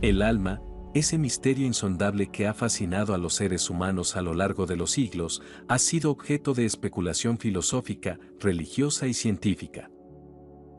El alma, ese misterio insondable que ha fascinado a los seres humanos a lo largo de los siglos, ha sido objeto de especulación filosófica, religiosa y científica.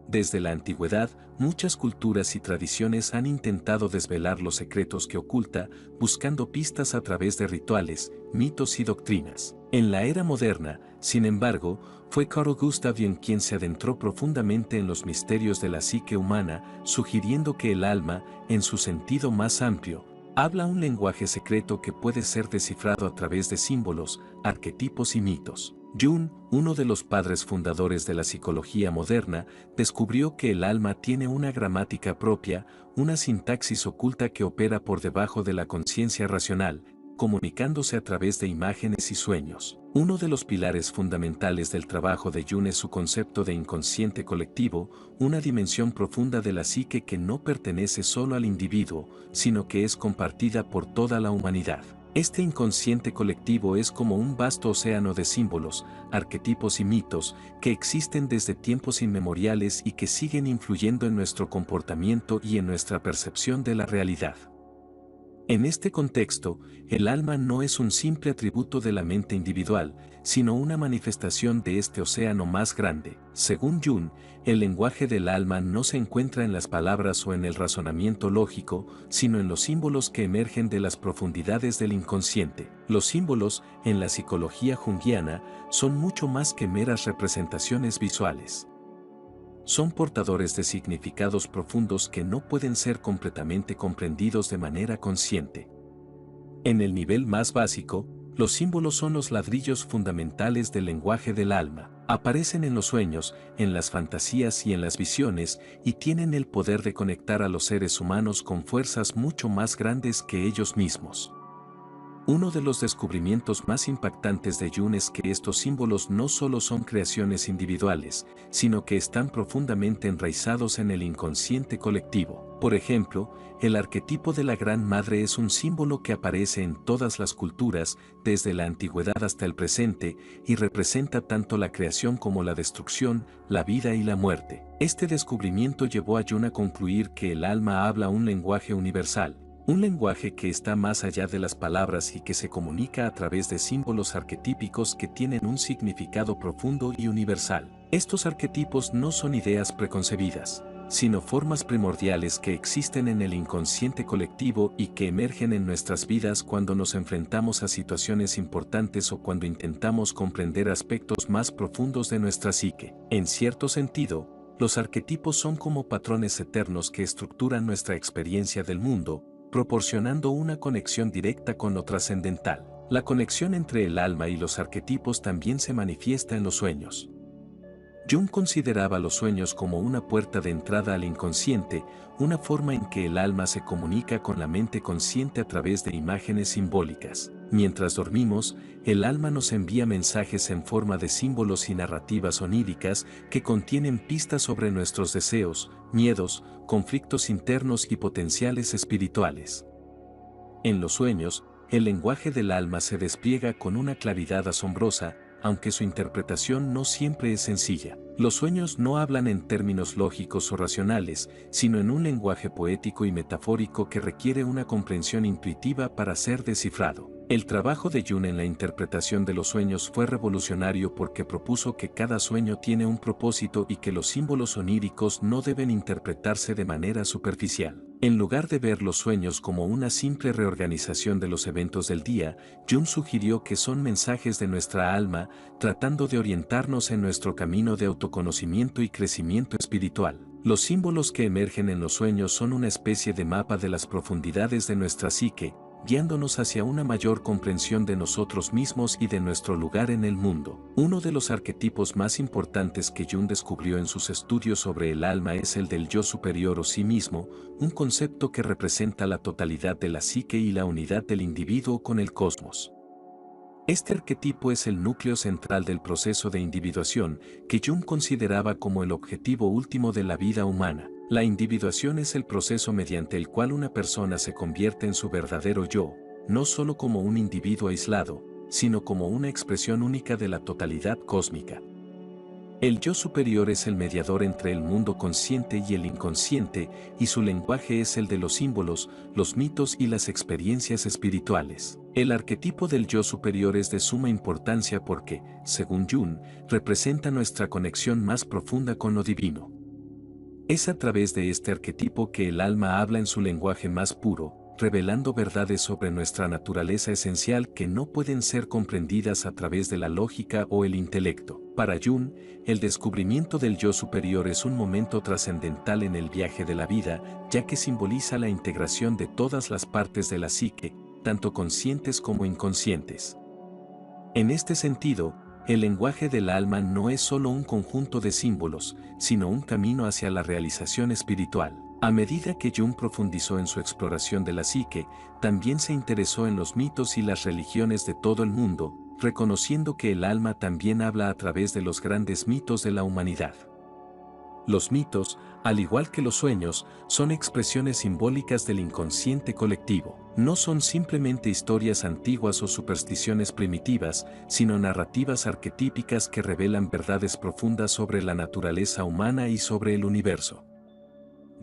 Desde la antigüedad, muchas culturas y tradiciones han intentado desvelar los secretos que oculta, buscando pistas a través de rituales, mitos y doctrinas. En la era moderna, sin embargo, fue Carl Gustav Jung quien se adentró profundamente en los misterios de la psique humana, sugiriendo que el alma, en su sentido más amplio, habla un lenguaje secreto que puede ser descifrado a través de símbolos, arquetipos y mitos. Jung, uno de los padres fundadores de la psicología moderna, descubrió que el alma tiene una gramática propia, una sintaxis oculta que opera por debajo de la conciencia racional, comunicándose a través de imágenes y sueños. Uno de los pilares fundamentales del trabajo de Jung es su concepto de inconsciente colectivo, una dimensión profunda de la psique que no pertenece solo al individuo, sino que es compartida por toda la humanidad. Este inconsciente colectivo es como un vasto océano de símbolos, arquetipos y mitos que existen desde tiempos inmemoriales y que siguen influyendo en nuestro comportamiento y en nuestra percepción de la realidad. En este contexto, el alma no es un simple atributo de la mente individual, sino una manifestación de este océano más grande. Según Jung, el lenguaje del alma no se encuentra en las palabras o en el razonamiento lógico, sino en los símbolos que emergen de las profundidades del inconsciente. Los símbolos, en la psicología junguiana, son mucho más que meras representaciones visuales. Son portadores de significados profundos que no pueden ser completamente comprendidos de manera consciente. En el nivel más básico, los símbolos son los ladrillos fundamentales del lenguaje del alma. Aparecen en los sueños, en las fantasías y en las visiones, y tienen el poder de conectar a los seres humanos con fuerzas mucho más grandes que ellos mismos. Uno de los descubrimientos más impactantes de Jung es que estos símbolos no solo son creaciones individuales, sino que están profundamente enraizados en el inconsciente colectivo. Por ejemplo, el arquetipo de la Gran Madre es un símbolo que aparece en todas las culturas, desde la antigüedad hasta el presente, y representa tanto la creación como la destrucción, la vida y la muerte. Este descubrimiento llevó a Jung a concluir que el alma habla un lenguaje universal. Un lenguaje que está más allá de las palabras y que se comunica a través de símbolos arquetípicos que tienen un significado profundo y universal. Estos arquetipos no son ideas preconcebidas, sino formas primordiales que existen en el inconsciente colectivo y que emergen en nuestras vidas cuando nos enfrentamos a situaciones importantes o cuando intentamos comprender aspectos más profundos de nuestra psique. En cierto sentido, los arquetipos son como patrones eternos que estructuran nuestra experiencia del mundo, proporcionando una conexión directa con lo trascendental. La conexión entre el alma y los arquetipos también se manifiesta en los sueños. Jung consideraba los sueños como una puerta de entrada al inconsciente, una forma en que el alma se comunica con la mente consciente a través de imágenes simbólicas. Mientras dormimos, el alma nos envía mensajes en forma de símbolos y narrativas oníricas que contienen pistas sobre nuestros deseos, miedos, conflictos internos y potenciales espirituales. En los sueños, el lenguaje del alma se despliega con una claridad asombrosa, aunque su interpretación no siempre es sencilla. Los sueños no hablan en términos lógicos o racionales, sino en un lenguaje poético y metafórico que requiere una comprensión intuitiva para ser descifrado. El trabajo de Jung en la interpretación de los sueños fue revolucionario porque propuso que cada sueño tiene un propósito y que los símbolos oníricos no deben interpretarse de manera superficial. En lugar de ver los sueños como una simple reorganización de los eventos del día, Jung sugirió que son mensajes de nuestra alma, tratando de orientarnos en nuestro camino de autoconocimiento y crecimiento espiritual. Los símbolos que emergen en los sueños son una especie de mapa de las profundidades de nuestra psique, guiándonos hacia una mayor comprensión de nosotros mismos y de nuestro lugar en el mundo. Uno de los arquetipos más importantes que Jung descubrió en sus estudios sobre el alma es el del yo superior o sí mismo, un concepto que representa la totalidad de la psique y la unidad del individuo con el cosmos. Este arquetipo es el núcleo central del proceso de individuación, que Jung consideraba como el objetivo último de la vida humana. La individuación es el proceso mediante el cual una persona se convierte en su verdadero yo, no solo como un individuo aislado, sino como una expresión única de la totalidad cósmica. El yo superior es el mediador entre el mundo consciente y el inconsciente, y su lenguaje es el de los símbolos, los mitos y las experiencias espirituales. El arquetipo del yo superior es de suma importancia porque, según Jung, representa nuestra conexión más profunda con lo divino. Es a través de este arquetipo que el alma habla en su lenguaje más puro, revelando verdades sobre nuestra naturaleza esencial que no pueden ser comprendidas a través de la lógica o el intelecto. Para Jung, el descubrimiento del yo superior es un momento trascendental en el viaje de la vida, ya que simboliza la integración de todas las partes de la psique, tanto conscientes como inconscientes. En este sentido, el lenguaje del alma no es solo un conjunto de símbolos, sino un camino hacia la realización espiritual. A medida que Jung profundizó en su exploración de la psique, también se interesó en los mitos y las religiones de todo el mundo, reconociendo que el alma también habla a través de los grandes mitos de la humanidad. Los mitos, al igual que los sueños, son expresiones simbólicas del inconsciente colectivo. No son simplemente historias antiguas o supersticiones primitivas, sino narrativas arquetípicas que revelan verdades profundas sobre la naturaleza humana y sobre el universo.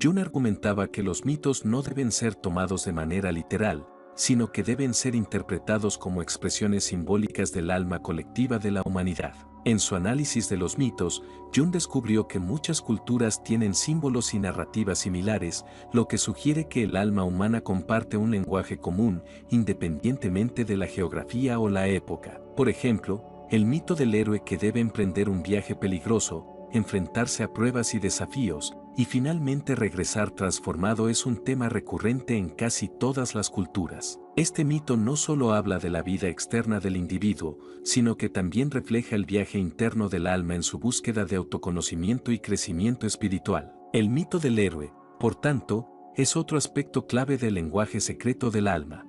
Jung argumentaba que los mitos no deben ser tomados de manera literal, sino que deben ser interpretados como expresiones simbólicas del alma colectiva de la humanidad. En su análisis de los mitos, Jung descubrió que muchas culturas tienen símbolos y narrativas similares, lo que sugiere que el alma humana comparte un lenguaje común, independientemente de la geografía o la época. Por ejemplo, el mito del héroe que debe emprender un viaje peligroso, enfrentarse a pruebas y desafíos, y finalmente regresar transformado es un tema recurrente en casi todas las culturas. Este mito no solo habla de la vida externa del individuo, sino que también refleja el viaje interno del alma en su búsqueda de autoconocimiento y crecimiento espiritual. El mito del héroe, por tanto, es otro aspecto clave del lenguaje secreto del alma.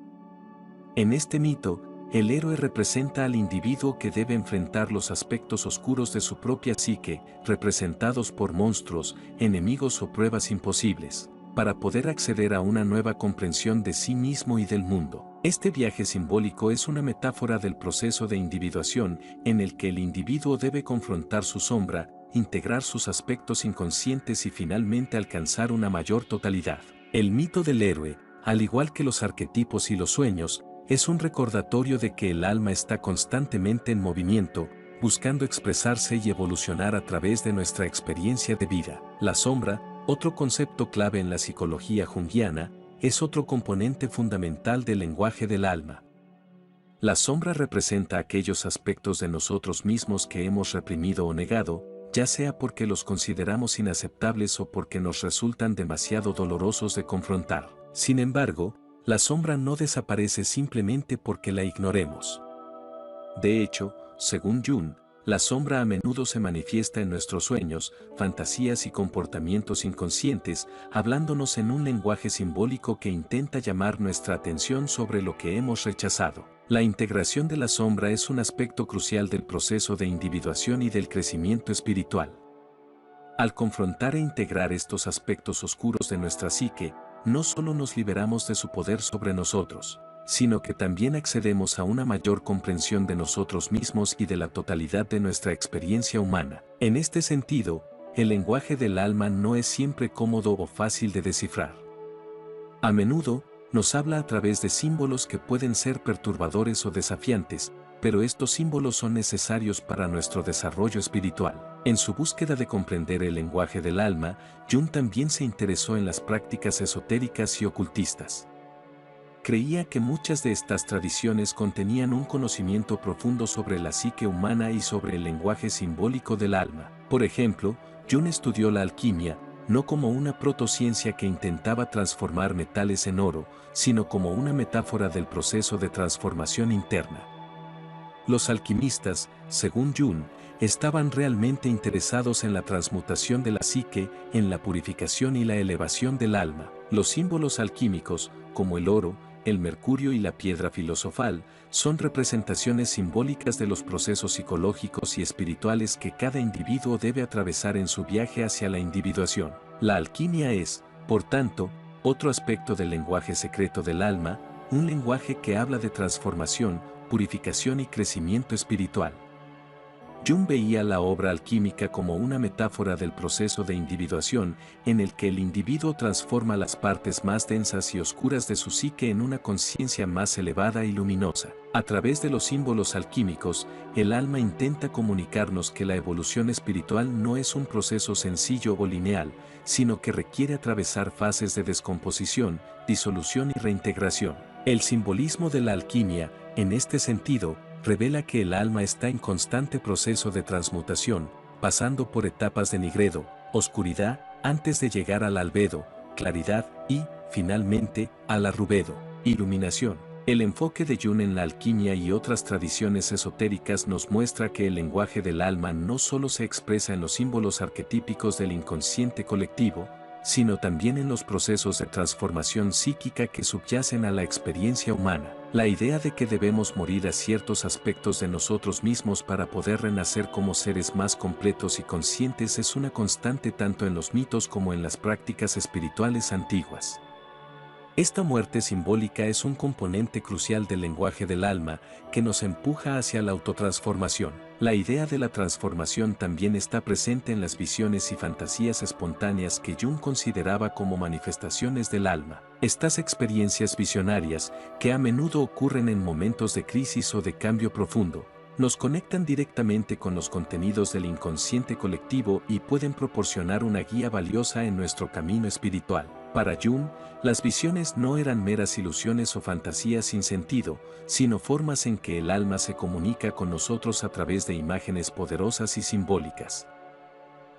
En este mito, el héroe representa al individuo que debe enfrentar los aspectos oscuros de su propia psique, representados por monstruos, enemigos o pruebas imposibles, para poder acceder a una nueva comprensión de sí mismo y del mundo. Este viaje simbólico es una metáfora del proceso de individuación en el que el individuo debe confrontar su sombra, integrar sus aspectos inconscientes y finalmente alcanzar una mayor totalidad. El mito del héroe, al igual que los arquetipos y los sueños, es un recordatorio de que el alma está constantemente en movimiento, buscando expresarse y evolucionar a través de nuestra experiencia de vida. La sombra, otro concepto clave en la psicología junguiana, es otro componente fundamental del lenguaje del alma. La sombra representa aquellos aspectos de nosotros mismos que hemos reprimido o negado, ya sea porque los consideramos inaceptables o porque nos resultan demasiado dolorosos de confrontar. Sin embargo, la sombra no desaparece simplemente porque la ignoremos. De hecho, según Jung, la sombra a menudo se manifiesta en nuestros sueños, fantasías y comportamientos inconscientes, hablándonos en un lenguaje simbólico que intenta llamar nuestra atención sobre lo que hemos rechazado. La integración de la sombra es un aspecto crucial del proceso de individuación y del crecimiento espiritual. Al confrontar e integrar estos aspectos oscuros de nuestra psique, no solo nos liberamos de su poder sobre nosotros, sino que también accedemos a una mayor comprensión de nosotros mismos y de la totalidad de nuestra experiencia humana. En este sentido, el lenguaje del alma no es siempre cómodo o fácil de descifrar. A menudo, nos habla a través de símbolos que pueden ser perturbadores o desafiantes, pero estos símbolos son necesarios para nuestro desarrollo espiritual. En su búsqueda de comprender el lenguaje del alma, Jung también se interesó en las prácticas esotéricas y ocultistas. Creía que muchas de estas tradiciones contenían un conocimiento profundo sobre la psique humana y sobre el lenguaje simbólico del alma. Por ejemplo, Jung estudió la alquimia, no como una protociencia que intentaba transformar metales en oro, sino como una metáfora del proceso de transformación interna. Los alquimistas, según Jung, estaban realmente interesados en la transmutación de la psique, en la purificación y la elevación del alma. Los símbolos alquímicos, como el oro, el mercurio y la piedra filosofal, son representaciones simbólicas de los procesos psicológicos y espirituales que cada individuo debe atravesar en su viaje hacia la individuación. La alquimia es, por tanto, otro aspecto del lenguaje secreto del alma, un lenguaje que habla de transformación, purificación y crecimiento espiritual. Jung veía la obra alquímica como una metáfora del proceso de individuación, en el que el individuo transforma las partes más densas y oscuras de su psique en una conciencia más elevada y luminosa. A través de los símbolos alquímicos, el alma intenta comunicarnos que la evolución espiritual no es un proceso sencillo o lineal, sino que requiere atravesar fases de descomposición, disolución y reintegración. El simbolismo de la alquimia, en este sentido, revela que el alma está en constante proceso de transmutación, pasando por etapas de nigredo, oscuridad, antes de llegar al albedo, claridad y, finalmente, al arrubedo, iluminación. El enfoque de Jung en la alquimia y otras tradiciones esotéricas nos muestra que el lenguaje del alma no solo se expresa en los símbolos arquetípicos del inconsciente colectivo, sino también en los procesos de transformación psíquica que subyacen a la experiencia humana. La idea de que debemos morir a ciertos aspectos de nosotros mismos para poder renacer como seres más completos y conscientes es una constante tanto en los mitos como en las prácticas espirituales antiguas. Esta muerte simbólica es un componente crucial del lenguaje del alma que nos empuja hacia la autotransformación. La idea de la transformación también está presente en las visiones y fantasías espontáneas que Jung consideraba como manifestaciones del alma. Estas experiencias visionarias, que a menudo ocurren en momentos de crisis o de cambio profundo, nos conectan directamente con los contenidos del inconsciente colectivo y pueden proporcionar una guía valiosa en nuestro camino espiritual. Para Jung, las visiones no eran meras ilusiones o fantasías sin sentido, sino formas en que el alma se comunica con nosotros a través de imágenes poderosas y simbólicas.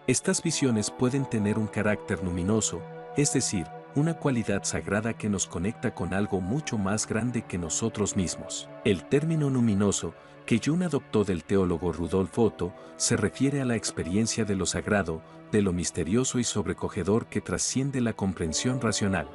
Estas visiones pueden tener un carácter luminoso, es decir, una cualidad sagrada que nos conecta con algo mucho más grande que nosotros mismos. El término luminoso, que Jung adoptó del teólogo Rudolf Otto, se refiere a la experiencia de lo sagrado, de lo misterioso y sobrecogedor que trasciende la comprensión racional.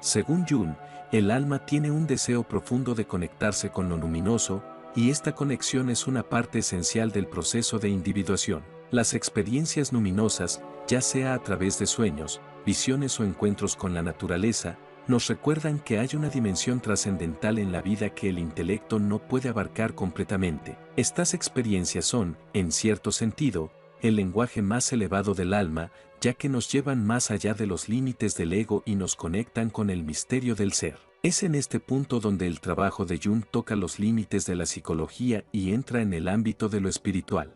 Según Jung, el alma tiene un deseo profundo de conectarse con lo luminoso, y esta conexión es una parte esencial del proceso de individuación. Las experiencias luminosas, ya sea a través de sueños, visiones o encuentros con la naturaleza, nos recuerdan que hay una dimensión trascendental en la vida que el intelecto no puede abarcar completamente. Estas experiencias son, en cierto sentido, el lenguaje más elevado del alma, ya que nos llevan más allá de los límites del ego y nos conectan con el misterio del ser. Es en este punto donde el trabajo de Jung toca los límites de la psicología y entra en el ámbito de lo espiritual.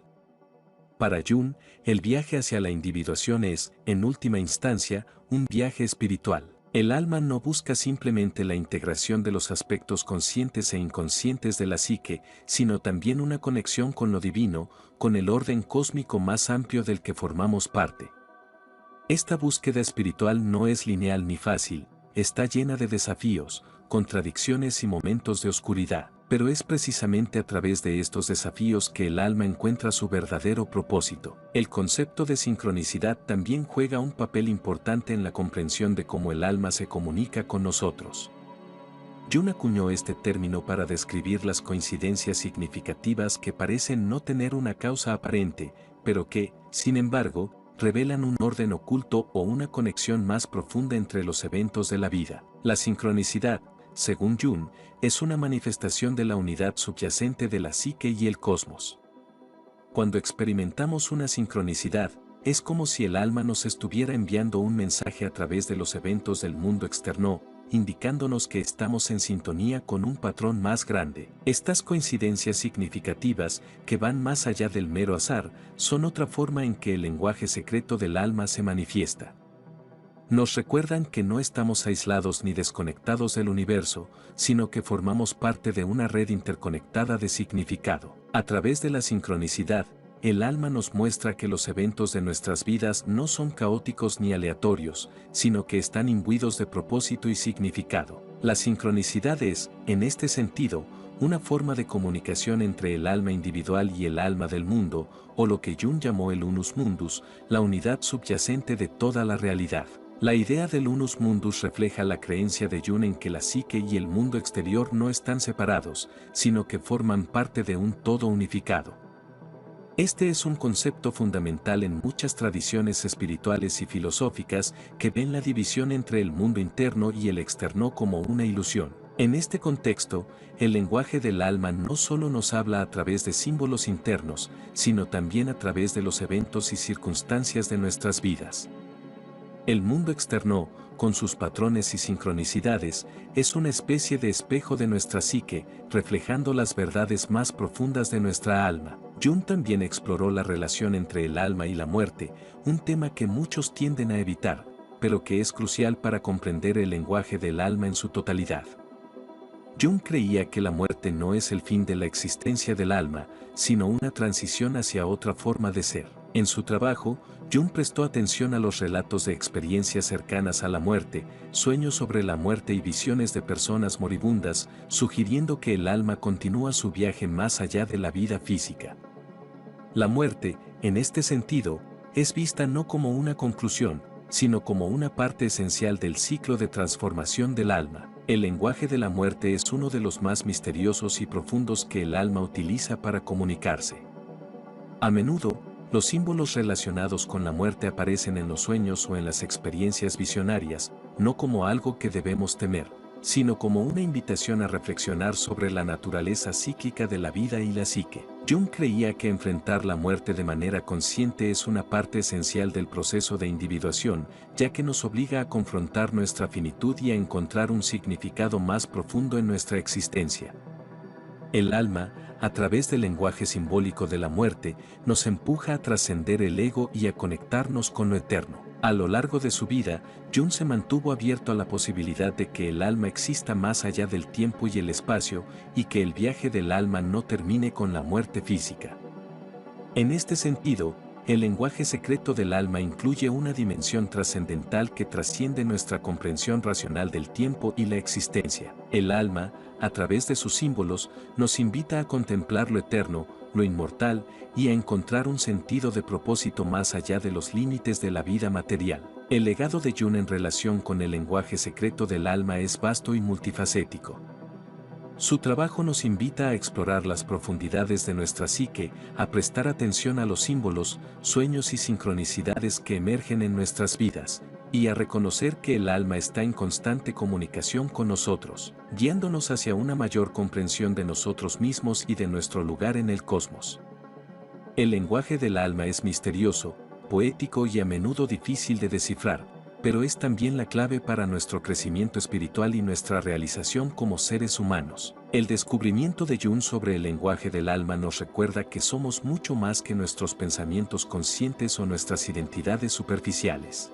Para Jung, el viaje hacia la individuación es, en última instancia, un viaje espiritual. El alma no busca simplemente la integración de los aspectos conscientes e inconscientes de la psique, sino también una conexión con lo divino, con el orden cósmico más amplio del que formamos parte. Esta búsqueda espiritual no es lineal ni fácil, está llena de desafíos, contradicciones y momentos de oscuridad, pero es precisamente a través de estos desafíos que el alma encuentra su verdadero propósito. El concepto de sincronicidad también juega un papel importante en la comprensión de cómo el alma se comunica con nosotros. Jung acuñó este término para describir las coincidencias significativas que parecen no tener una causa aparente, pero que, sin embargo, revelan un orden oculto o una conexión más profunda entre los eventos de la vida. La sincronicidad, según Jung, es una manifestación de la unidad subyacente de la psique y el cosmos. Cuando experimentamos una sincronicidad, es como si el alma nos estuviera enviando un mensaje a través de los eventos del mundo externo, indicándonos que estamos en sintonía con un patrón más grande. Estas coincidencias significativas, que van más allá del mero azar, son otra forma en que el lenguaje secreto del alma se manifiesta. Nos recuerdan que no estamos aislados ni desconectados del universo, sino que formamos parte de una red interconectada de significado. A través de la sincronicidad, el alma nos muestra que los eventos de nuestras vidas no son caóticos ni aleatorios, sino que están imbuidos de propósito y significado. La sincronicidad es, en este sentido, una forma de comunicación entre el alma individual y el alma del mundo, o lo que Jung llamó el unus mundus, la unidad subyacente de toda la realidad. La idea del unus mundus refleja la creencia de Jung en que la psique y el mundo exterior no están separados, sino que forman parte de un todo unificado. Este es un concepto fundamental en muchas tradiciones espirituales y filosóficas que ven la división entre el mundo interno y el externo como una ilusión. En este contexto, el lenguaje del alma no solo nos habla a través de símbolos internos, sino también a través de los eventos y circunstancias de nuestras vidas. El mundo externo, con sus patrones y sincronicidades, es una especie de espejo de nuestra psique, reflejando las verdades más profundas de nuestra alma. Jung también exploró la relación entre el alma y la muerte, un tema que muchos tienden a evitar, pero que es crucial para comprender el lenguaje del alma en su totalidad. Jung creía que la muerte no es el fin de la existencia del alma, sino una transición hacia otra forma de ser. En su trabajo, Jung prestó atención a los relatos de experiencias cercanas a la muerte, sueños sobre la muerte y visiones de personas moribundas, sugiriendo que el alma continúa su viaje más allá de la vida física. La muerte, en este sentido, es vista no como una conclusión, sino como una parte esencial del ciclo de transformación del alma. El lenguaje de la muerte es uno de los más misteriosos y profundos que el alma utiliza para comunicarse. A menudo, los símbolos relacionados con la muerte aparecen en los sueños o en las experiencias visionarias, no como algo que debemos temer, sino como una invitación a reflexionar sobre la naturaleza cíclica de la vida y la psique. Jung creía que enfrentar la muerte de manera consciente es una parte esencial del proceso de individuación, ya que nos obliga a confrontar nuestra finitud y a encontrar un significado más profundo en nuestra existencia. El alma, a través del lenguaje simbólico de la muerte, nos empuja a trascender el ego y a conectarnos con lo eterno. A lo largo de su vida, Jung se mantuvo abierto a la posibilidad de que el alma exista más allá del tiempo y el espacio, y que el viaje del alma no termine con la muerte física. En este sentido, el lenguaje secreto del alma incluye una dimensión trascendental que trasciende nuestra comprensión racional del tiempo y la existencia. El alma, a través de sus símbolos, nos invita a contemplar lo eterno, lo inmortal, y a encontrar un sentido de propósito más allá de los límites de la vida material. El legado de Jung en relación con el lenguaje secreto del alma es vasto y multifacético. Su trabajo nos invita a explorar las profundidades de nuestra psique, a prestar atención a los símbolos, sueños y sincronicidades que emergen en nuestras vidas, y a reconocer que el alma está en constante comunicación con nosotros, guiándonos hacia una mayor comprensión de nosotros mismos y de nuestro lugar en el cosmos. El lenguaje del alma es misterioso, poético y a menudo difícil de descifrar, pero es también la clave para nuestro crecimiento espiritual y nuestra realización como seres humanos. El descubrimiento de Jung sobre el lenguaje del alma nos recuerda que somos mucho más que nuestros pensamientos conscientes o nuestras identidades superficiales.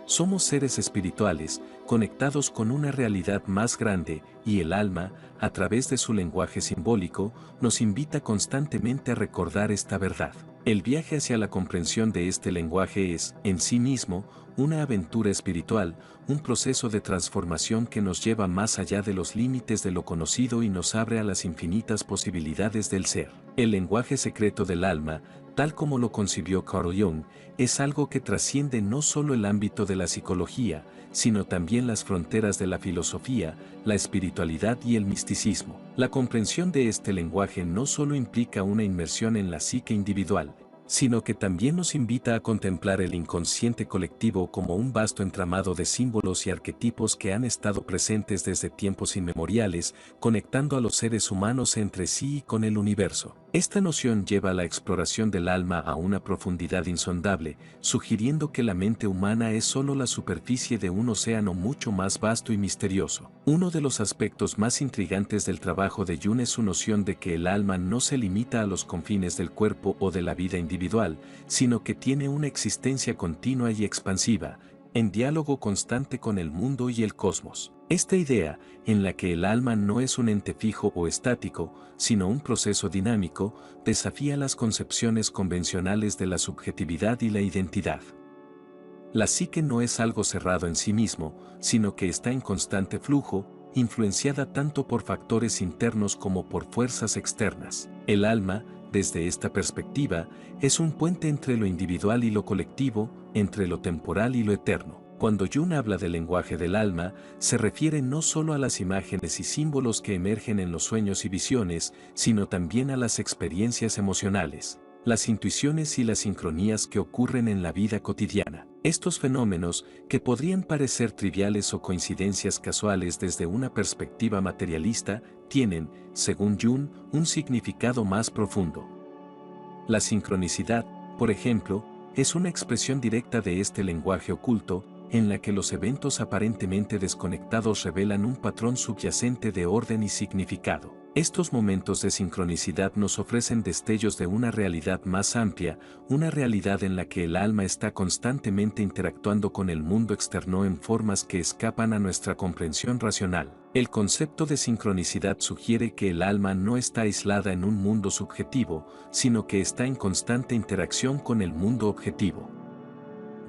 Somos seres espirituales, conectados con una realidad más grande, y el alma, a través de su lenguaje simbólico, nos invita constantemente a recordar esta verdad. El viaje hacia la comprensión de este lenguaje es, en sí mismo, una aventura espiritual, un proceso de transformación que nos lleva más allá de los límites de lo conocido y nos abre a las infinitas posibilidades del ser. El lenguaje secreto del alma, tal como lo concibió Carl Jung, es algo que trasciende no solo el ámbito de la psicología, sino también las fronteras de la filosofía, la espiritualidad y el misticismo. La comprensión de este lenguaje no solo implica una inmersión en la psique individual, sino que también nos invita a contemplar el inconsciente colectivo como un vasto entramado de símbolos y arquetipos que han estado presentes desde tiempos inmemoriales, conectando a los seres humanos entre sí y con el universo. Esta noción lleva la exploración del alma a una profundidad insondable, sugiriendo que la mente humana es solo la superficie de un océano mucho más vasto y misterioso. Uno de los aspectos más intrigantes del trabajo de Jung es su noción de que el alma no se limita a los confines del cuerpo o de la vida individual, sino que tiene una existencia continua y expansiva, en diálogo constante con el mundo y el cosmos. Esta idea, en la que el alma no es un ente fijo o estático, sino un proceso dinámico, desafía las concepciones convencionales de la subjetividad y la identidad. La psique no es algo cerrado en sí mismo, sino que está en constante flujo, influenciada tanto por factores internos como por fuerzas externas. El alma, desde esta perspectiva, es un puente entre lo individual y lo colectivo, entre lo temporal y lo eterno. Cuando Jung habla del lenguaje del alma, se refiere no solo a las imágenes y símbolos que emergen en los sueños y visiones, sino también a las experiencias emocionales. las intuiciones y las sincronías que ocurren en la vida cotidiana. Estos fenómenos, que podrían parecer triviales o coincidencias casuales desde una perspectiva materialista, tienen, según Jung, un significado más profundo. La sincronicidad, por ejemplo, es una expresión directa de este lenguaje oculto, en la que los eventos aparentemente desconectados revelan un patrón subyacente de orden y significado. Estos momentos de sincronicidad nos ofrecen destellos de una realidad más amplia, una realidad en la que el alma está constantemente interactuando con el mundo externo en formas que escapan a nuestra comprensión racional. El concepto de sincronicidad sugiere que el alma no está aislada en un mundo subjetivo, sino que está en constante interacción con el mundo objetivo.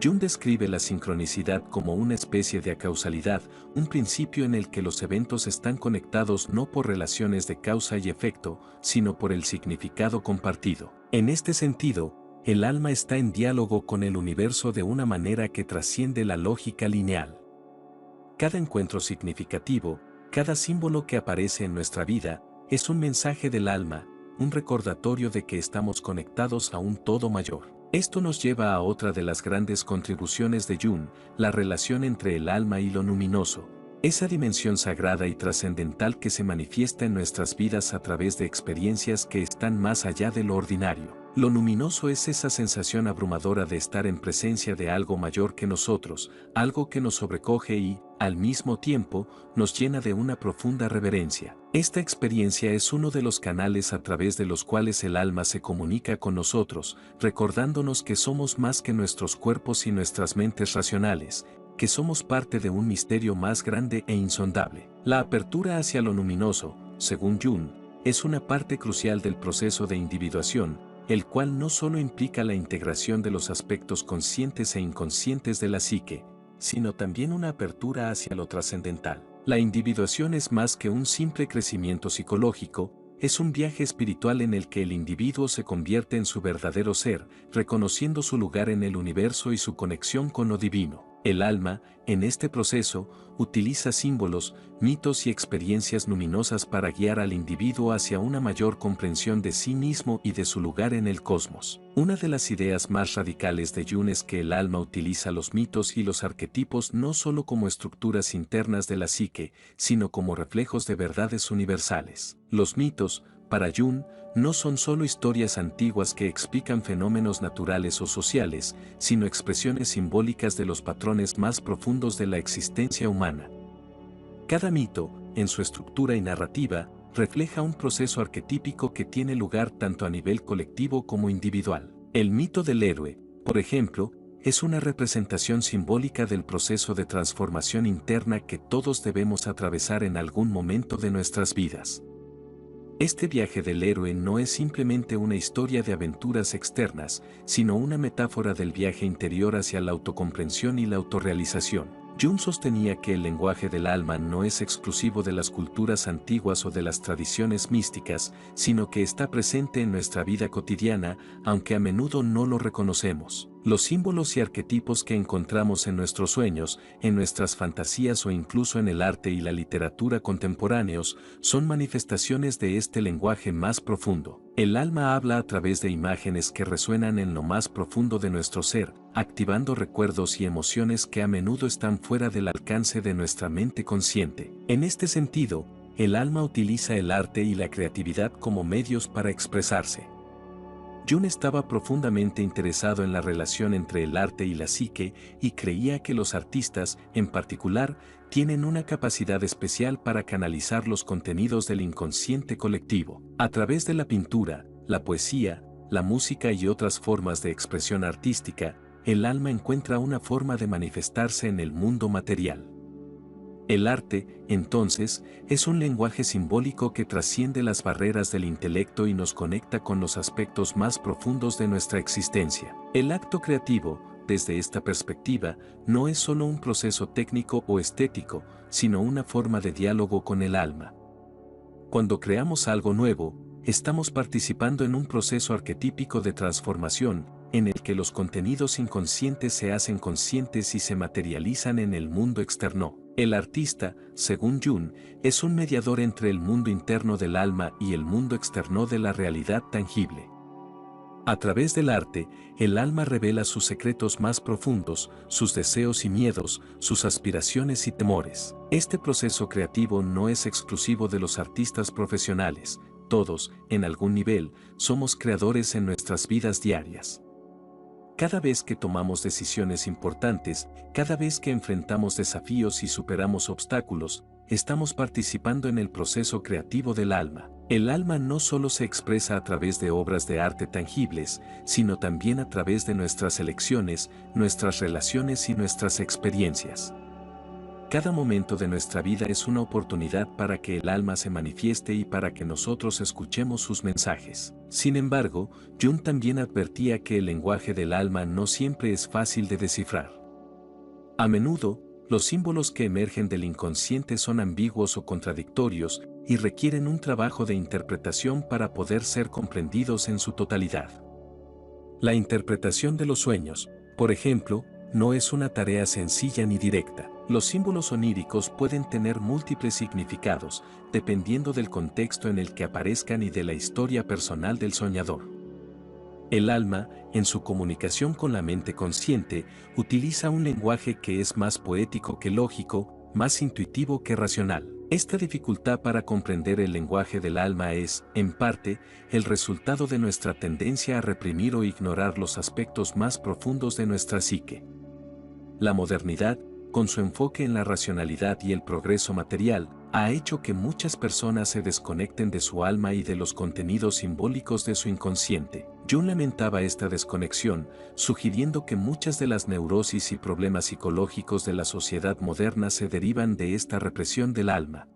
Jung describe la sincronicidad como una especie de acausalidad, un principio en el que los eventos están conectados no por relaciones de causa y efecto, sino por el significado compartido. En este sentido, el alma está en diálogo con el universo de una manera que trasciende la lógica lineal. Cada encuentro significativo, cada símbolo que aparece en nuestra vida, es un mensaje del alma, un recordatorio de que estamos conectados a un todo mayor. Esto nos lleva a otra de las grandes contribuciones de Jung, la relación entre el alma y lo luminoso, esa dimensión sagrada y trascendental que se manifiesta en nuestras vidas a través de experiencias que están más allá de lo ordinario. Lo luminoso es esa sensación abrumadora de estar en presencia de algo mayor que nosotros, algo que nos sobrecoge y, al mismo tiempo, nos llena de una profunda reverencia. Esta experiencia es uno de los canales a través de los cuales el alma se comunica con nosotros, recordándonos que somos más que nuestros cuerpos y nuestras mentes racionales, que somos parte de un misterio más grande e insondable. La apertura hacia lo luminoso, según Jung, es una parte crucial del proceso de individuación, el cual no solo implica la integración de los aspectos conscientes e inconscientes de la psique, sino también una apertura hacia lo trascendental. La individuación es más que un simple crecimiento psicológico, es un viaje espiritual en el que el individuo se convierte en su verdadero ser, reconociendo su lugar en el universo y su conexión con lo divino. El alma, en este proceso, utiliza símbolos, mitos y experiencias luminosas para guiar al individuo hacia una mayor comprensión de sí mismo y de su lugar en el cosmos. Una de las ideas más radicales de Jung es que el alma utiliza los mitos y los arquetipos no solo como estructuras internas de la psique, sino como reflejos de verdades universales. Los mitos, para Jung, no son solo historias antiguas que explican fenómenos naturales o sociales, sino expresiones simbólicas de los patrones más profundos de la existencia humana. Cada mito, en su estructura y narrativa, refleja un proceso arquetípico que tiene lugar tanto a nivel colectivo como individual. El mito del héroe, por ejemplo, es una representación simbólica del proceso de transformación interna que todos debemos atravesar en algún momento de nuestras vidas. Este viaje del héroe no es simplemente una historia de aventuras externas, sino una metáfora del viaje interior hacia la autocomprensión y la autorrealización. Jung sostenía que el lenguaje del alma no es exclusivo de las culturas antiguas o de las tradiciones místicas, sino que está presente en nuestra vida cotidiana, aunque a menudo no lo reconocemos. Los símbolos y arquetipos que encontramos en nuestros sueños, en nuestras fantasías o incluso en el arte y la literatura contemporáneos, son manifestaciones de este lenguaje más profundo. El alma habla a través de imágenes que resuenan en lo más profundo de nuestro ser, activando recuerdos y emociones que a menudo están fuera del alcance de nuestra mente consciente. En este sentido, el alma utiliza el arte y la creatividad como medios para expresarse. Jung estaba profundamente interesado en la relación entre el arte y la psique y creía que los artistas, en particular, tienen una capacidad especial para canalizar los contenidos del inconsciente colectivo. A través de la pintura, la poesía, la música y otras formas de expresión artística, el alma encuentra una forma de manifestarse en el mundo material. El arte, entonces, es un lenguaje simbólico que trasciende las barreras del intelecto y nos conecta con los aspectos más profundos de nuestra existencia. El acto creativo, desde esta perspectiva, no es solo un proceso técnico o estético, sino una forma de diálogo con el alma. Cuando creamos algo nuevo, estamos participando en un proceso arquetípico de transformación, en el que los contenidos inconscientes se hacen conscientes y se materializan en el mundo externo. El artista, según Jung, es un mediador entre el mundo interno del alma y el mundo externo de la realidad tangible. A través del arte, el alma revela sus secretos más profundos, sus deseos y miedos, sus aspiraciones y temores. Este proceso creativo no es exclusivo de los artistas profesionales. Todos, en algún nivel, somos creadores en nuestras vidas diarias. Cada vez que tomamos decisiones importantes, cada vez que enfrentamos desafíos y superamos obstáculos, estamos participando en el proceso creativo del alma. El alma no solo se expresa a través de obras de arte tangibles, sino también a través de nuestras elecciones, nuestras relaciones y nuestras experiencias. Cada momento de nuestra vida es una oportunidad para que el alma se manifieste y para que nosotros escuchemos sus mensajes. Sin embargo, Jung también advertía que el lenguaje del alma no siempre es fácil de descifrar. A menudo, los símbolos que emergen del inconsciente son ambiguos o contradictorios y requieren un trabajo de interpretación para poder ser comprendidos en su totalidad. La interpretación de los sueños, por ejemplo, no es una tarea sencilla ni directa. Los símbolos oníricos pueden tener múltiples significados, dependiendo del contexto en el que aparezcan y de la historia personal del soñador. El alma, en su comunicación con la mente consciente, utiliza un lenguaje que es más poético que lógico, más intuitivo que racional. Esta dificultad para comprender el lenguaje del alma es, en parte, el resultado de nuestra tendencia a reprimir o ignorar los aspectos más profundos de nuestra psique. La modernidad, con su enfoque en la racionalidad y el progreso material, ha hecho que muchas personas se desconecten de su alma y de los contenidos simbólicos de su inconsciente. Jung lamentaba esta desconexión, sugiriendo que muchas de las neurosis y problemas psicológicos de la sociedad moderna se derivan de esta represión del alma.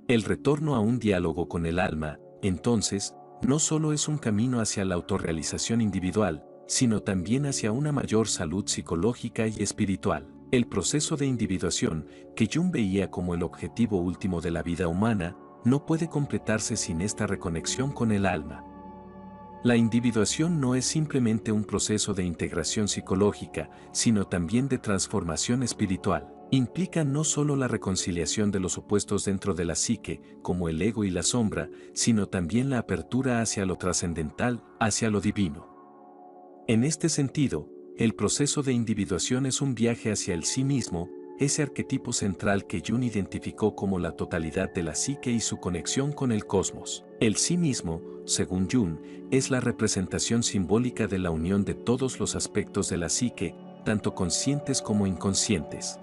El retorno a un diálogo con el alma, entonces, no solo es un camino hacia la autorrealización individual, sino también hacia una mayor salud psicológica y espiritual. El proceso de individuación, que Jung veía como el objetivo último de la vida humana, no puede completarse sin esta reconexión con el alma. La individuación no es simplemente un proceso de integración psicológica, sino también de transformación espiritual. Implica no solo la reconciliación de los opuestos dentro de la psique, como el ego y la sombra, sino también la apertura hacia lo trascendental, hacia lo divino. En este sentido, el proceso de individuación es un viaje hacia el sí mismo, ese arquetipo central que Jung identificó como la totalidad de la psique y su conexión con el cosmos. El sí mismo, según Jung, es la representación simbólica de la unión de todos los aspectos de la psique, tanto conscientes como inconscientes.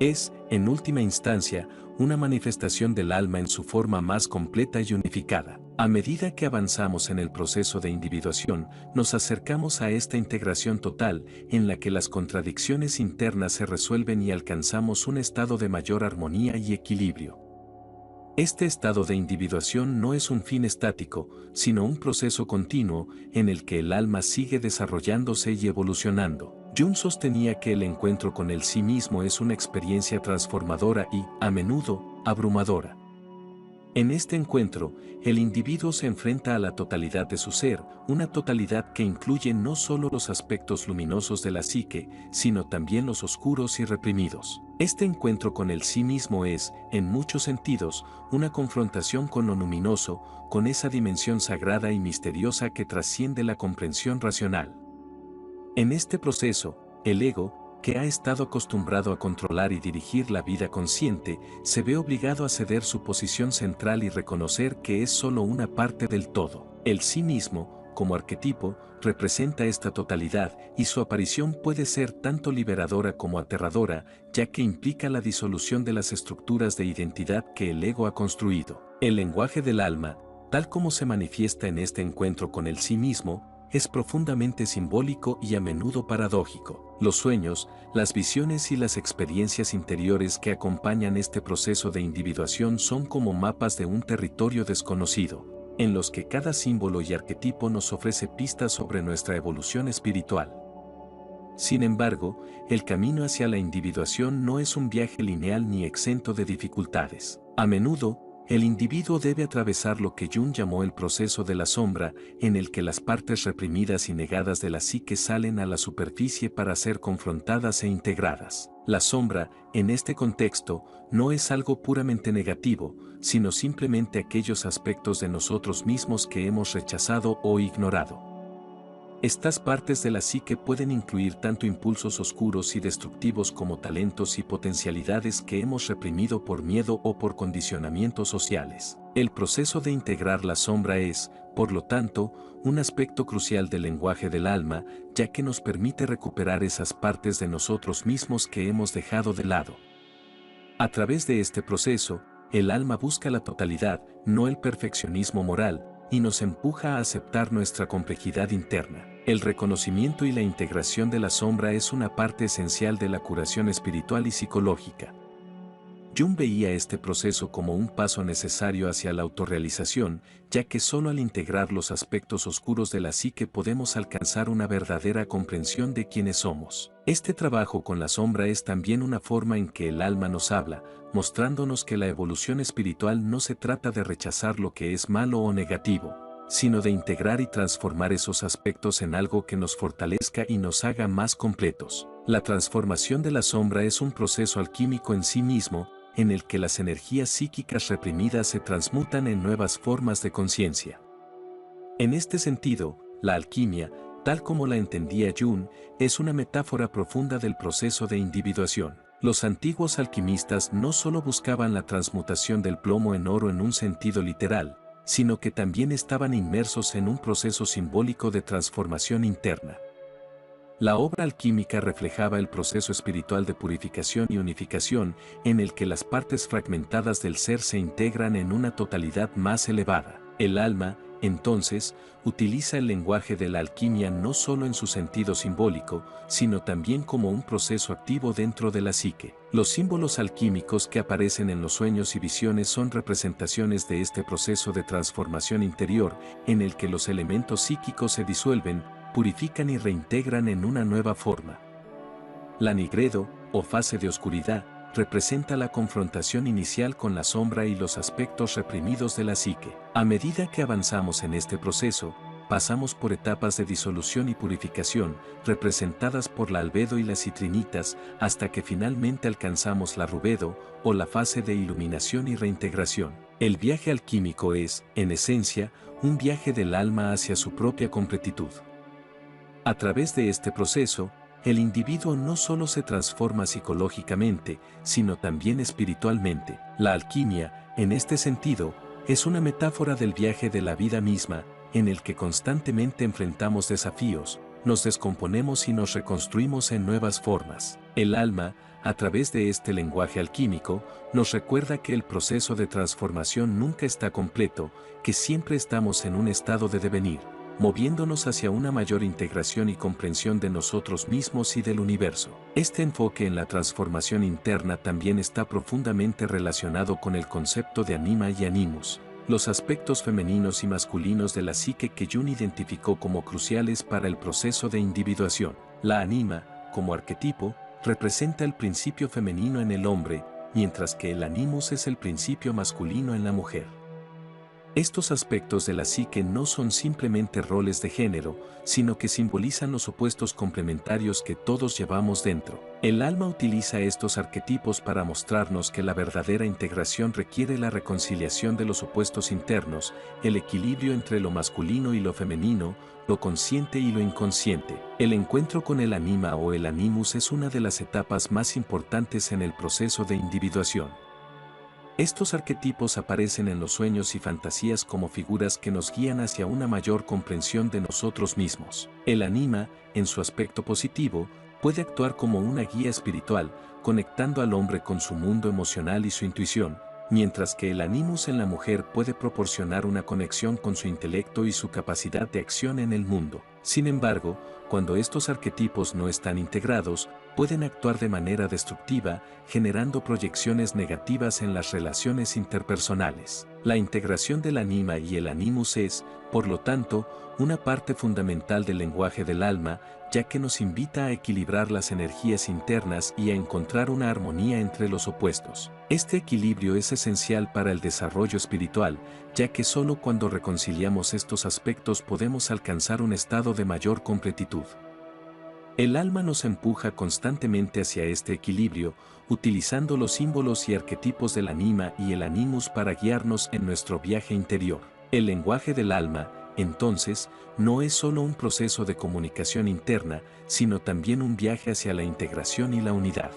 Es, en última instancia, una manifestación del alma en su forma más completa y unificada. A medida que avanzamos en el proceso de individuación, nos acercamos a esta integración total, en la que las contradicciones internas se resuelven y alcanzamos un estado de mayor armonía y equilibrio. Este estado de individuación no es un fin estático, sino un proceso continuo, en el que el alma sigue desarrollándose y evolucionando. Jung sostenía que el encuentro con el sí mismo es una experiencia transformadora y, a menudo, abrumadora. En este encuentro, el individuo se enfrenta a la totalidad de su ser, una totalidad que incluye no solo los aspectos luminosos de la psique, sino también los oscuros y reprimidos. Este encuentro con el sí mismo es, en muchos sentidos, una confrontación con lo luminoso, con esa dimensión sagrada y misteriosa que trasciende la comprensión racional. En este proceso, el ego, que ha estado acostumbrado a controlar y dirigir la vida consciente, se ve obligado a ceder su posición central y reconocer que es solo una parte del todo. El sí mismo, como arquetipo, representa esta totalidad y su aparición puede ser tanto liberadora como aterradora, ya que implica la disolución de las estructuras de identidad que el ego ha construido. El lenguaje del alma, tal como se manifiesta en este encuentro con el sí mismo, es profundamente simbólico y a menudo paradójico. Los sueños, las visiones y las experiencias interiores que acompañan este proceso de individuación son como mapas de un territorio desconocido, en los que cada símbolo y arquetipo nos ofrece pistas sobre nuestra evolución espiritual. Sin embargo, el camino hacia la individuación no es un viaje lineal ni exento de dificultades. A menudo, el individuo debe atravesar lo que Jung llamó el proceso de la sombra, en el que las partes reprimidas y negadas de la psique salen a la superficie para ser confrontadas e integradas. La sombra, en este contexto, no es algo puramente negativo, sino simplemente aquellos aspectos de nosotros mismos que hemos rechazado o ignorado. Estas partes de la psique pueden incluir tanto impulsos oscuros y destructivos como talentos y potencialidades que hemos reprimido por miedo o por condicionamientos sociales. El proceso de integrar la sombra es, por lo tanto, un aspecto crucial del lenguaje del alma, ya que nos permite recuperar esas partes de nosotros mismos que hemos dejado de lado. A través de este proceso, el alma busca la totalidad, no el perfeccionismo moral, y nos empuja a aceptar nuestra complejidad interna. El reconocimiento y la integración de la sombra es una parte esencial de la curación espiritual y psicológica. Jung veía este proceso como un paso necesario hacia la autorrealización, ya que solo al integrar los aspectos oscuros de la psique podemos alcanzar una verdadera comprensión de quiénes somos. Este trabajo con la sombra es también una forma en que el alma nos habla, mostrándonos que la evolución espiritual no se trata de rechazar lo que es malo o negativo, sino de integrar y transformar esos aspectos en algo que nos fortalezca y nos haga más completos. La transformación de la sombra es un proceso alquímico en sí mismo, en el que las energías psíquicas reprimidas se transmutan en nuevas formas de conciencia. En este sentido, la alquimia, tal como la entendía Jung, es una metáfora profunda del proceso de individuación. Los antiguos alquimistas no solo buscaban la transmutación del plomo en oro en un sentido literal, sino que también estaban inmersos en un proceso simbólico de transformación interna. La obra alquímica reflejaba el proceso espiritual de purificación y unificación, en el que las partes fragmentadas del ser se integran en una totalidad más elevada. El alma, entonces, utiliza el lenguaje de la alquimia no solo en su sentido simbólico, sino también como un proceso activo dentro de la psique. Los símbolos alquímicos que aparecen en los sueños y visiones son representaciones de este proceso de transformación interior, en el que los elementos psíquicos se disuelven, purifican y reintegran en una nueva forma. La nigredo, o fase de oscuridad, representa la confrontación inicial con la sombra y los aspectos reprimidos de la psique. A medida que avanzamos en este proceso, pasamos por etapas de disolución y purificación, representadas por la albedo y las citrinitas, hasta que finalmente alcanzamos la rubedo, o la fase de iluminación y reintegración. El viaje alquímico es, en esencia, un viaje del alma hacia su propia completitud. A través de este proceso, el individuo no solo se transforma psicológicamente, sino también espiritualmente. La alquimia, en este sentido, es una metáfora del viaje de la vida misma, en el que constantemente enfrentamos desafíos, nos descomponemos y nos reconstruimos en nuevas formas. El alma, a través de este lenguaje alquímico, nos recuerda que el proceso de transformación nunca está completo, que siempre estamos en un estado de devenir, moviéndonos hacia una mayor integración y comprensión de nosotros mismos y del universo. Este enfoque en la transformación interna también está profundamente relacionado con el concepto de anima y animus, los aspectos femeninos y masculinos de la psique que Jung identificó como cruciales para el proceso de individuación. La anima, como arquetipo, representa el principio femenino en el hombre, mientras que el animus es el principio masculino en la mujer. Estos aspectos de la psique no son simplemente roles de género, sino que simbolizan los opuestos complementarios que todos llevamos dentro. El alma utiliza estos arquetipos para mostrarnos que la verdadera integración requiere la reconciliación de los opuestos internos, el equilibrio entre lo masculino y lo femenino, lo consciente y lo inconsciente. El encuentro con el anima o el animus es una de las etapas más importantes en el proceso de individuación. Estos arquetipos aparecen en los sueños y fantasías como figuras que nos guían hacia una mayor comprensión de nosotros mismos. El anima, en su aspecto positivo, puede actuar como una guía espiritual, conectando al hombre con su mundo emocional y su intuición, mientras que el animus en la mujer puede proporcionar una conexión con su intelecto y su capacidad de acción en el mundo. Sin embargo, cuando estos arquetipos no están integrados, pueden actuar de manera destructiva, generando proyecciones negativas en las relaciones interpersonales. La integración del anima y el animus es, por lo tanto, una parte fundamental del lenguaje del alma, ya que nos invita a equilibrar las energías internas y a encontrar una armonía entre los opuestos. Este equilibrio es esencial para el desarrollo espiritual, ya que solo cuando reconciliamos estos aspectos podemos alcanzar un estado de mayor completitud. El alma nos empuja constantemente hacia este equilibrio, utilizando los símbolos y arquetipos del anima y el animus para guiarnos en nuestro viaje interior. El lenguaje del alma, entonces, no es solo un proceso de comunicación interna, sino también un viaje hacia la integración y la unidad.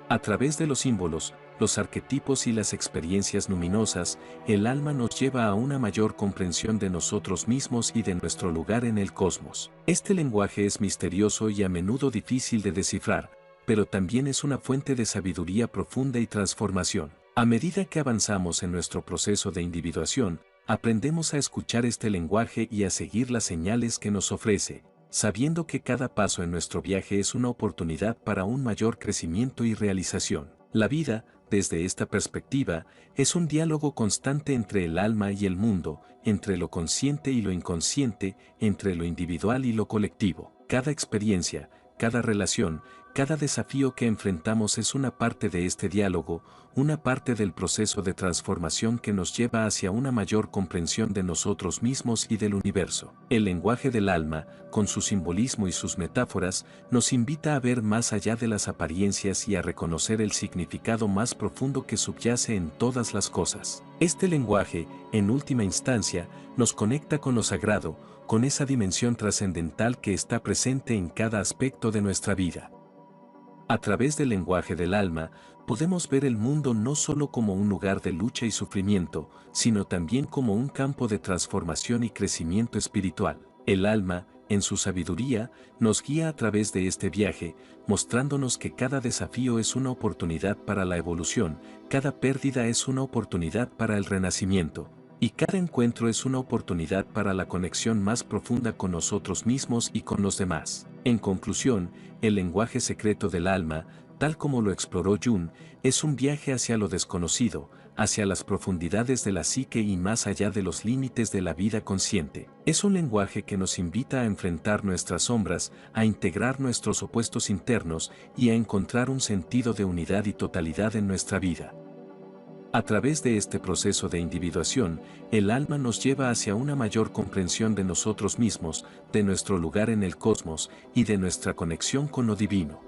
A través de los símbolos, los arquetipos y las experiencias luminosas, el alma nos lleva a una mayor comprensión de nosotros mismos y de nuestro lugar en el cosmos. Este lenguaje es misterioso y a menudo difícil de descifrar, pero también es una fuente de sabiduría profunda y transformación. A medida que avanzamos en nuestro proceso de individuación, aprendemos a escuchar este lenguaje y a seguir las señales que nos ofrece, sabiendo que cada paso en nuestro viaje es una oportunidad para un mayor crecimiento y realización. La vida, desde esta perspectiva, es un diálogo constante entre el alma y el mundo, entre lo consciente y lo inconsciente, entre lo individual y lo colectivo. Cada experiencia, cada relación, cada desafío que enfrentamos es una parte de este diálogo, una parte del proceso de transformación que nos lleva hacia una mayor comprensión de nosotros mismos y del universo. El lenguaje del alma, con su simbolismo y sus metáforas, nos invita a ver más allá de las apariencias y a reconocer el significado más profundo que subyace en todas las cosas. Este lenguaje, en última instancia, nos conecta con lo sagrado, con esa dimensión trascendental que está presente en cada aspecto de nuestra vida. A través del lenguaje del alma, podemos ver el mundo no solo como un lugar de lucha y sufrimiento, sino también como un campo de transformación y crecimiento espiritual. El alma, en su sabiduría, nos guía a través de este viaje, mostrándonos que cada desafío es una oportunidad para la evolución, cada pérdida es una oportunidad para el renacimiento, y cada encuentro es una oportunidad para la conexión más profunda con nosotros mismos y con los demás. En conclusión, el lenguaje secreto del alma, tal como lo exploró Jung, es un viaje hacia lo desconocido, hacia las profundidades de la psique y más allá de los límites de la vida consciente. Es un lenguaje que nos invita a enfrentar nuestras sombras, a integrar nuestros opuestos internos y a encontrar un sentido de unidad y totalidad en nuestra vida. A través de este proceso de individuación, el alma nos lleva hacia una mayor comprensión de nosotros mismos, de nuestro lugar en el cosmos y de nuestra conexión con lo divino.